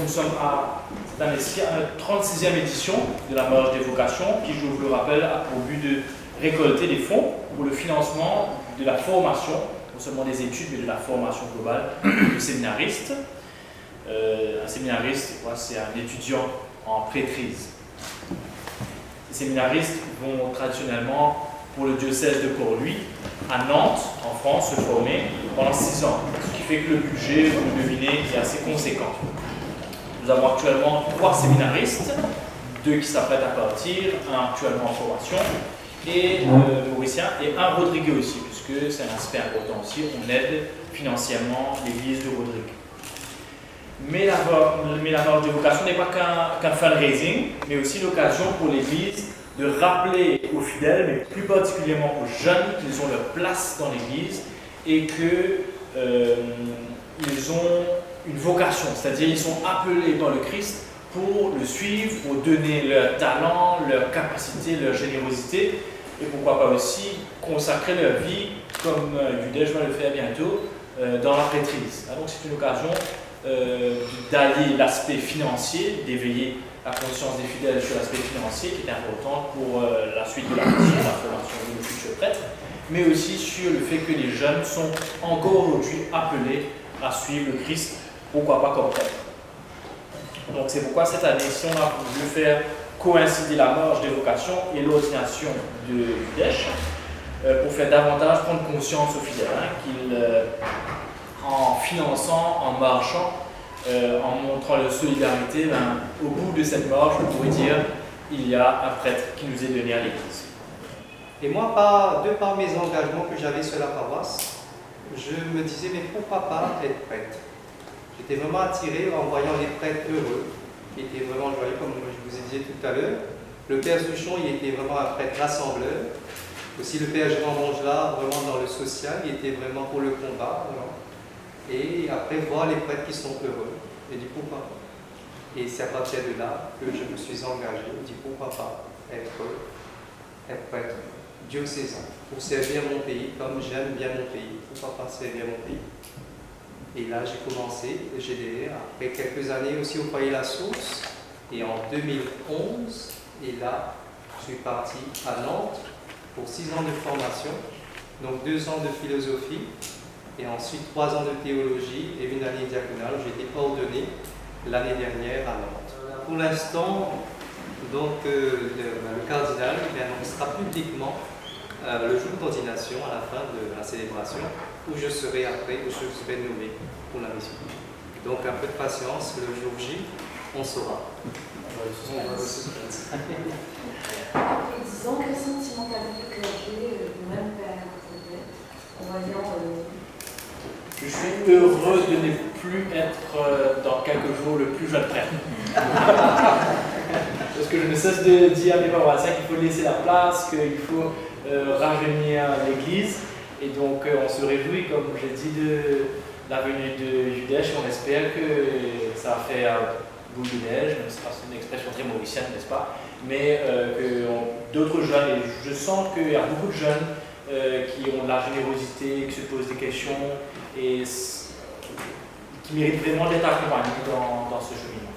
nous sommes cette année-ci à la 36e édition de la marche des vocations, qui, je vous le rappelle, a pour but de récolter des fonds pour le financement de la formation, non seulement des études, mais de la formation globale de séminaristes. Un séminariste, c'est un étudiant en prêtrise. Les séminaristes vont traditionnellement, pour le diocèse de Port-Louis, à Nantes, en France, se former pendant 6 ans. Ce qui fait que le budget, vous le devinez, est assez conséquent. Nous avons actuellement 3 séminaristes, 2 qui s'apprêtent à partir, un actuellement en formation, et mauricien, et un Rodriguez aussi, puisque c'est un aspect important aussi, on aide financièrement l'église de Rodrigue. Mais la marche de vocation n'est pas qu'un fundraising, mais aussi l'occasion pour l'église de rappeler aux fidèles, mais plus particulièrement aux jeunes, qu'ils ont leur place dans l'église et qu'ils ont une vocation, c'est-à-dire ils sont appelés par le Christ pour le suivre, pour donner leur talent, leur capacité, leur générosité, et pourquoi pas aussi consacrer leur vie, comme Judège va le faire bientôt, dans la prêtrise. Donc c'est une occasion d'allier l'aspect financier, d'éveiller la conscience des fidèles sur l'aspect financier qui est important pour la suite de la mission, la formation de futurs prêtres, mais aussi sur le fait que les jeunes sont encore aujourd'hui appelés à suivre le Christ, pourquoi pas comme prêtre. Donc c'est pourquoi cette année-ci on a voulu faire coïncider la marche des vocations et l'ordination de Judège pour faire davantage prendre conscience aux fidèles qu'ils, en finançant, en marchant, en montrant leur solidarité, au bout de cette marche, on pourrait dire il y a un prêtre qui nous est donné à l'Église. Et moi, de par mes engagements que j'avais sur la paroisse, je me disais, mais pourquoi pas être prêtre? J'étais vraiment attiré en voyant les prêtres heureux, qui étaient vraiment joyeux, comme je vous ai dit tout à l'heure. Le père Souchon, il était vraiment un prêtre rassembleur. Aussi le père Jean Bongelard, vraiment dans le social, il était vraiment pour le combat. Vraiment. Et après, voir les prêtres qui sont heureux. J'ai dit pourquoi pas. Et c'est à partir de là que je me suis engagé. J'ai dit pourquoi pas être prêtre diocésain pour servir mon pays comme j'aime bien mon pays. Pourquoi pas servir mon pays? Et là, j'ai commencé le GDR après quelques années aussi au foyer La Source. Et en 2011, et là, je suis parti à Nantes pour 6 ans de formation, donc 2 ans de philosophie. Et ensuite 3 ans de théologie et 1 année diaconale. J'ai été ordonné l'année dernière à Nantes. Pour l'instant, donc, le cardinal annoncera publiquement le jour d'ordination à la fin de la célébration, où je serai après, où je serai nommé pour la mission. Donc un peu de patience, le jour J, on saura. Après 10 ans, quel sentiment t'avais le clergé, même père, en voyant Je suis heureux de ne plus être dans quelques jours le plus jeune prêtre. Parce que je ne cesse de dire à mes paroissiens qu'il faut laisser la place, qu'il faut rajeunir l'Église. Et donc on se réjouit, comme j'ai dit, de la venue de Judège. On espère que ça va faire boule de neige, même si c'est une expression très mauricienne, n'est-ce pas? Mais que d'autres jeunes, et je sens qu'il y a beaucoup de jeunes qui ont de la générosité, qui se posent des questions et qui méritent vraiment d'être accompagnés dans ce cheminement.